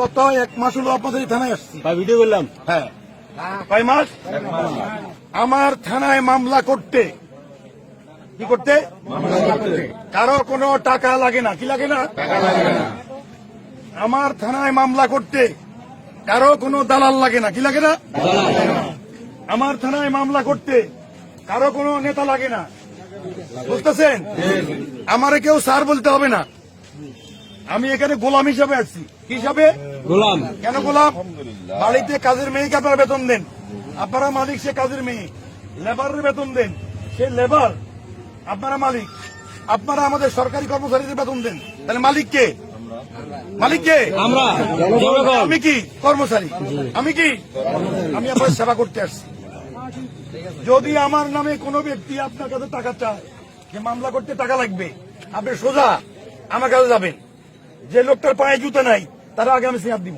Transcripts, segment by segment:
গত 1 মাস হলো আপনাদের এই থানায় আসছি। ভিডিও করলাম। হ্যাঁ, কয় মাস? আমার থানায় মামলা করতে কি করতে কারো কোনো টাকা লাগে না। কি লাগে না? আমার থানায় মামলা করতে কারো কোনো দালাল লাগে না। কি লাগে না? আমার থানায় মামলা করতে কারো কোনো নেতা লাগে না। বুঝতেছেন? আমারে কেউ স্যার বলতে হবে না। আমি এখানে গোলাম হিসাবে আসছি। কি হিসাবে? গোলাম। কেন গোলাম? বাড়িতে কাজের মেয়েকে আপনারা বেতন দেন, আপনারা মালিক, সে কাজের মেয়ে। লেবারের বেতন দেন, সে লেবার, আপনারা মালিক। আপনারা আমাদের সরকারি কর্মচারীদের বেতন দেন, তাহলে মালিক কে? মালিক কে? আমরা। আমি কি কর্মচারী? আমি কি? আমি আপনার সেবা করতে আসছি। যদি আমার নামে কোনো ব্যক্তি আপনার কাছে টাকা চায়, যে মামলা করতে টাকা লাগবে, আপনি সোজা আমার কাছে যাবেন। যে লোকটার পায়ে জুতা নাই তারা আগে আমি সিয়াব দিব।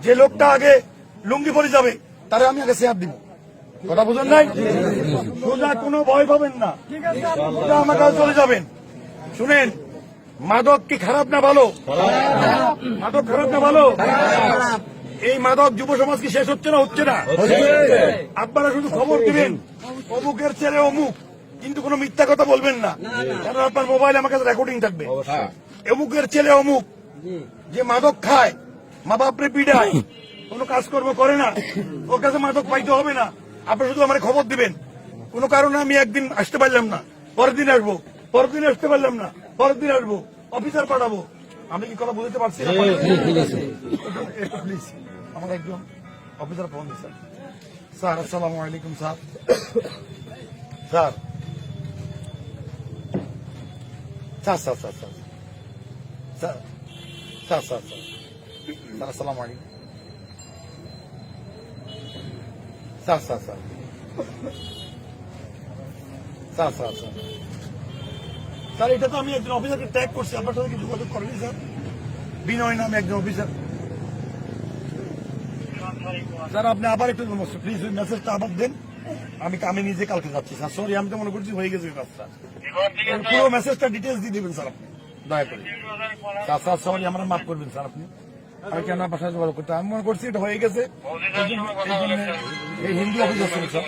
যে লোকটা আগে লুঙ্গি পরে যাবে তারা আমি আগে সিয়াব দিব। কথা বুঝেন নাই? সোজা কোনো ভয় পাবেন না, সোজা আমার কাছে চলে যাবেন। শুনেন, মাদক কি খারাপ না ভালো? মাদক খারাপ না ভালো? এই মাদক যুব সমাজ কি শেষ হচ্ছে না হচ্ছে না? আপনারা শুধু খবর দিবেন অমুকের ছেলে অমুক, কিন্তু কোনো মিথ্যা কথা বলবেন না, কারণ আপনার মোবাইলে আমার কাছে রেকর্ডিং থাকবে। অমুকের ছেলে অমুক যে মাদক খায়, মা বাপরে পিড়ায়, কোনো কাজকর্ম করে না, ওর কাছে মাদক পাইতে হবে না। আপনি শুধু আমার খবর দিবেন। কোনো কারণে আমি একদিন আসতে পারলাম না, পরের দিন আসবো, পরের দিন আসতে পারলাম না, পরের দিন আসবো, অফিসার পাঠাবো। আমি কি কথা বলতে পারছি না? একটু প্লিজ আমার একজন অফিসার ফোন দিচ্ছেন। স্যার, আসসালামু আলাইকুম sir. Sir sir sir sir sir sir sir sir sir আসসালামু আলাইকুম sir sir sir sir sir sir sir, এটা তো আমি একজন অফিসারকে ট্যাগ করছি, আপনার সাথে কি যোগাযোগ করেনি স্যার? বিনয় নামে একজন অফিসার। স্যার আপনি আবার একটু প্লিজ ওই মেসেজটা আবার দেন। আমি নিজে কালকে যাচ্ছি স্যার। সরি, আমি তো মনে করছি হয়ে গেছে কাজটা। পুরো মেসেজটা ডিটেলস দিয়ে দেবেন স্যার আপনি, দয়া করে। স্যার স্যার সরি, আমরা মাফ করবেন স্যার। আপনি আমি কেন আপনার সাথে যোগাযোগ করতে, আমি মনে করছি এটা হয়ে গেছে, এই হিন্দু অফিস আসছেন স্যার।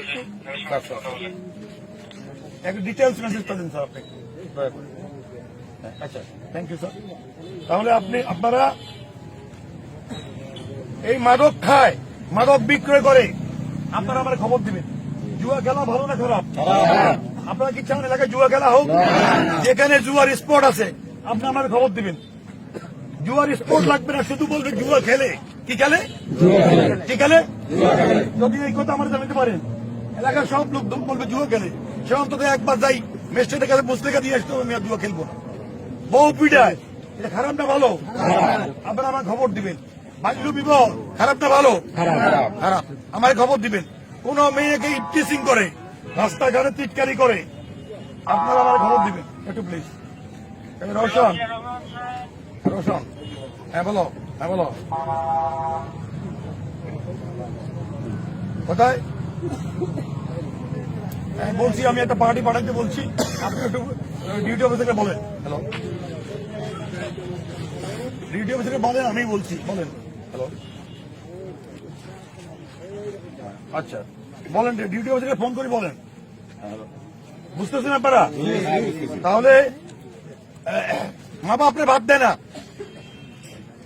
স্যার স্যার একটু ডিটেলস মেসেজটা দিন স্যার আপনি, দয়া করে। আচ্ছা, থ্যাংক ইউ স্যার। তাহলে আপনারা এই মাদক খায়, মাদক বিক্রয় করে, আপনারা আমার খবর দিবেন। জুয়া খেলা ভালো না খারাপ? আপনারা কি চান এলাকায় জুয়া খেলা হোক? যেখানে জুয়ার স্পট আছে আপনি আমার খবর দিবেন। জুয়ার স্পট লাগবে না, শুধু বলবে জুয়া খেলে। কি খেলে? কি খেলে? যদি এই কথা আমার জানাতে পারেন, এলাকার সব লোক বলবে জুয়া খেলে, সে অন্তত একবার যাই মেস্টের কাছে মুসলিকা দিয়ে আসতে হবে, আমি আর জুয়া খেলবো না। বউ পিঠায়, এটা খারাপ না ভালো? আপনারা আমার খবর দিবেন। বাল্য বিবাহ খারাপ না ভালো? খারাপ। আমার খবর দিবেন। কোন মেয়েকে ইফটিজিং করে, রাস্তাঘাটে টিটকারি করে, আপনারা আমার খবর দিবেন একটু প্লিজ। রোশন, রোশন, হ্যাঁ বলো, হ্যাঁ বলো, কোথায়? বলছি আমি একটা পার্টি পাঠাইতে বলছি, আপনি একটু ডিউটি অফিস থেকে বলেন। হ্যালো, ডিউটি অফিস থেকে বলেন, আমি বলছি, বলেন। হ্যালো, আচ্ছা বলেন, ডিউটি অফিস থেকে ফোন করে বলেন। বুঝতেছেন আপনারা? তাহলে মা বাপ আপনি ভাত দেয় না,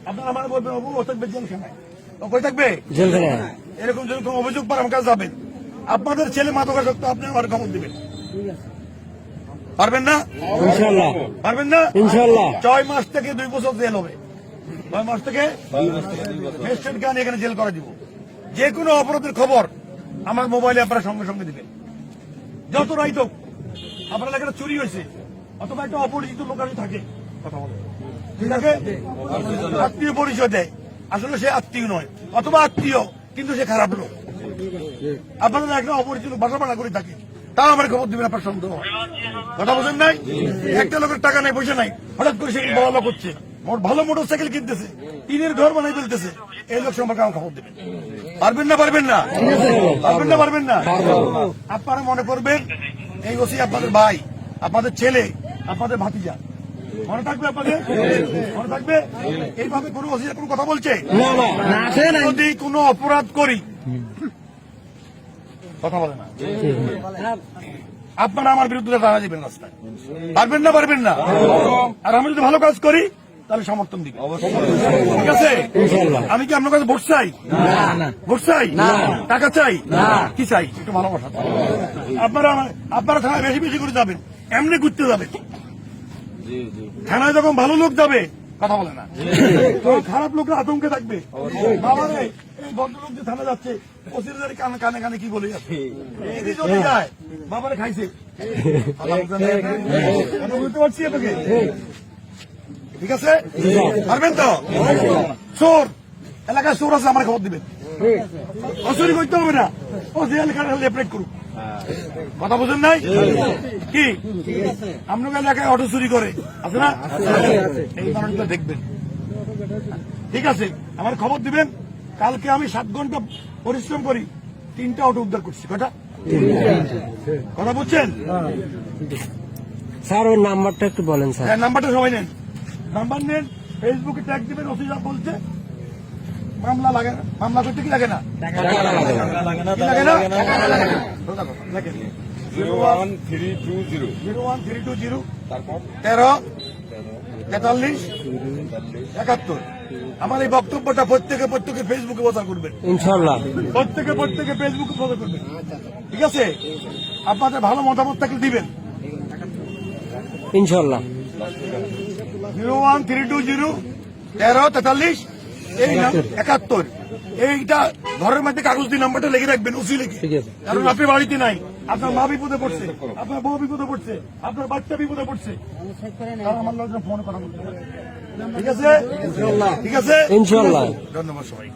আপনার আমার বলবেন বাবু ও থাকবে জেলখানায়, ও কই থাকবে? জেলখানায়। এরকম যদি কোনো অভিযোগ পান আমার কাছে যাবেন। আপনাদের ছেলে মাদকাসক্ত, আপনি আমার খবর দিবেন। পারবেন না? ইনশাআল্লাহ পারবেন না? ইনশাআল্লাহ। 6 মাস থেকে 2 বছর জেল হবে। 6 মাস থেকে ম্যাজিস্ট্রেট গান এখানে জেল করে দিব। যে কোনো অপরাধের খবর আমার মোবাইলে আপনারা সঙ্গে সঙ্গে দিবেন। যত রাইত হোক, আপনার এলাকাটা চুরি হয়েছে, অথবা একটা অপরিচিত লোক আমি থাকে, কথা বলে ঠিক আছে, আত্মীয় পরিচয় দেয়, আসলে সে আত্মীয় নয়, অথবা আত্মীয় কিন্তু সে খারাপ লোক, আপনারা একটা অপরিচিত বাসা ভাড়া করে থাকে, তাও আমার খবর দিবেন। আপনার সন্দেহ, কথা বোঝেন নাই? একটা লোকের টাকা নাই, পয়সা নাই, হঠাৎ করে সে বলা করছে, ভালো মোটরসাইকেল কিনতেছে, টিনের ঘর বানাই ফেলতেছে, এই লোক সম্পর্কে আমার খবর দেবেন। পারবেন না? পারবেন না? পারবেন না? পারবেন না? আপনারা মনে করবেন এই ওসি আপনাদের ভাই, আপনাদের ছেলে, আপনাদের ভাতিজা, মনে থাকবে আপনাদের? মনে থাকবে? এইভাবে কোনো ওসি কোনো কথা বলছে? যদি কোনো অপরাধ করি কথা বলে না, আপনারা আমার বিরুদ্ধে দাঁড়া দিবেন রাস্তায়, পারবেন না? পারবেন না? আর আমি যদি ভালো কাজ করি তাহলে সমর্থন দিবেন, ঠিক আছে? আমি কি আপনার কাছে ভোট চাই? ভোট চাই? টাকা চাই? কি চাই? একটু ভালোবাসা। আপনারা থানায় বেশি বেশি করে যাবেন, এমনি ঘুরতে যাবেন। থানায় যখন ভালো লোক যাবে কথা বলে না, তখন খারাপ লোকরা আতঙ্কে থাকবে। বাবা রে, এই ভদ্রলোক যে থানা যাচ্ছে, ওসির কানে কানে কানে কি বলে যাচ্ছে, যদি যদি যায় বাবারে খাইছে। কথা বুঝতে পারছি আপনাকে, ঠিক আছে? পারবেন তো? চোর এলাকায় চোর আছে, আমার খবর দিবেন, অচুরি করতে হবে না, ও যে এলাকায় লেপরেট করুক। কথা বুঝেন নাই কি? আপনার এলাকায় অটো চুরি করে আছে না? এই মানুষগুলো দেখবেন, ঠিক আছে? আমার খবর দিবেন। কালকে আমি 7 ঘন্টা পরিশ্রম করি, 3টা অটো উদ্ধার করছি। কটা? কথা বুঝছেন? স্যার ওর নাম্বারটা একটু বলেন স্যার। হ্যাঁ, নাম্বারটা সবাই নেন, নাম্বার নেন, ফেসবুকে ট্যাগ দিবেন। ওসি সাহেব বলছে মামলা লাগে না, মামলা করতে কি লাগে না? কি লাগে না? লেখেন 01320 01320 তারপর 13 43 71। আমার এই বক্তব্যটা প্রত্যেকে ফেসবুকে প্রচার করবেন, ইনশাল্লাহ। প্রত্যেকে ফেসবুকে প্রচার করবেন, ঠিক আছে? আপনাদের ভালো মতামত থাকলে দিবেন। ইনশাল্লাহ। 01320 13 43 71। এইটা ঘরের মধ্যে কাগজ দিয়ে নাম্বারটা লিখে রাখবেন, উসি লিখে। ঠিক আছে। কারণ আপনি বাড়িতে নাই, আপনার মা বিপদে পড়ছে, আপনার বউ বিপদে পড়ছে, আপনার বাচ্চা বিপদে পড়ছে, তারা আমার লোকজন ফোন করা বলতে পারে। ঠিক আছে? ঠিক আছে? ইনশাল্লাহ। ধন্যবাদ সবাই।